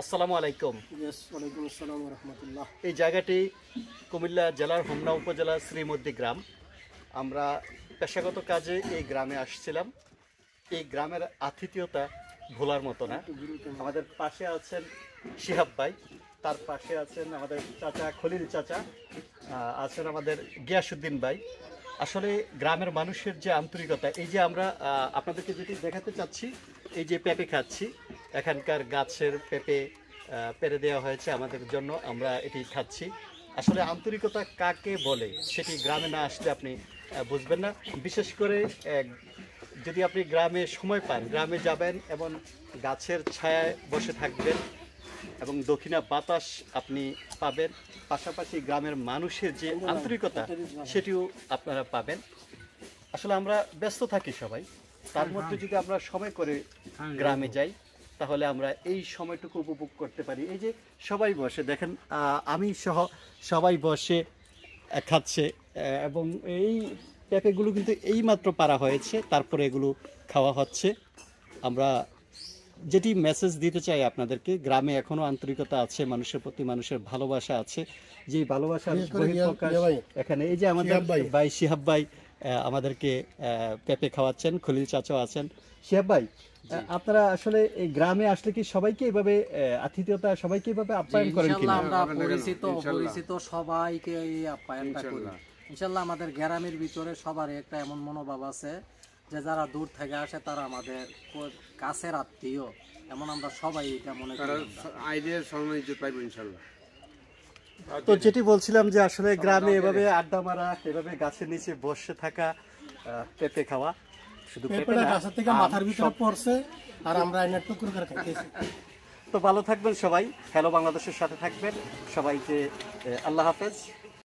আসসালামু আলাইকুম। ওয়ালাইকুম আসসালাম ওয়া রাহমাতুল্লাহ। এই জায়গাটি কুমিল্লা জেলার হোমনা উপজেলার শ্রীমদ্দি গ্রাম। আমরা পেশাগত কাজে এই গ্রামে আসছিলাম। এই গ্রামের আতিথেয়তা ভোলার মতো না। আমাদের পাশে আছেন শিহাব ভাই, তার পাশে আছেন আমাদের চাচা খলিল চাচা, আছেন আমাদের গিয়াসউদ্দিন ভাই। আসলে গ্রামের মানুষের যে আন্তরিকতা, এই যে আমরা আপনাদেরকে যেটি দেখাতে চাচ্ছি, এই যে পেঁপে খাচ্ছি, এখানকার গাছের পেঁপে পেরে দেওয়া হয়েছে আমাদের জন্য, আমরা এটি খাচ্ছি। আসলে আন্তরিকতা কাকে বলে সেটি গ্রামে না আসলে আপনি বুঝবেন না। বিশেষ করে যদি আপনি গ্রামে সময় পান, গ্রামে যাবেন এবং গাছের ছায়ায় বসে থাকবেন এবং দক্ষিণা বাতাস আপনি পাবেন, পাশাপাশি গ্রামের মানুষের যে আন্তরিকতা সেটিও আপনারা পাবেন। আসলে আমরা ব্যস্ত থাকি সবাই, তার মধ্যে যদি আমরা সময় করে গ্রামে যাই তাহলে আমরা এই সময়টুকু উপভোগ করতে পারি। এই যে সবাই বসে দেখেন, আমি সহ সবাই বসে খাচ্ছে এবং এই পেঁপেগুলো কিন্তু এইমাত্র পারা হয়েছে, তারপরে এগুলো খাওয়া হচ্ছে। আমরা যেটি মেসেজ দিতে চাই আপনাদেরকে, গ্রামে এখনো আন্তরিকতা আছে, মানুষের প্রতি মানুষের ভালোবাসা আছে। যে ভালোবাসার বহিঃপ্রকাশ এখানে এই যে আমাদের ভাই শিহাব ভাই আমাদেরকে পেঁপে খাওয়াচ্ছেন, খলিল চাচাও আছেন। শিহাব ভাই, আপনারা আসলে এই গ্রামে আসলে কি সবাইকে এইভাবে আতিথেয়তা, সবাইকে এইভাবে আপ্যায়ন করেন কিনা? আমরা পরিচিত সবাইকে এই আপ্যায়নটা করি ইনশাআল্লাহ। আমাদের গ্রামের ভিতরে সবার একটা এমন মনোভাব আছে যে যারা দূর থেকে আসে তারা আমাদের কাছের আত্মীয়, এমন আমরা সবাই এটা মনে করি। আইডিয়া সম্মানিত পাইব ইনশাআল্লাহ। তো যেটি বলছিলাম যে আসলে গ্রামে এভাবে আড্ডা মারা, এভাবে গাছের নিচে বসে থাকা, পেঁপে খাওয়া, শুধু পেঁপে না, গাছের থেকে মাথার ভিতরে পড়ছে আর আমরা এনে টুকরো করে খাইতেছি। তো ভালো থাকবেন সবাই, হ্যালো বাংলাদেশের সাথে থাকবেন সবাইকে, আল্লাহ হাফেজ।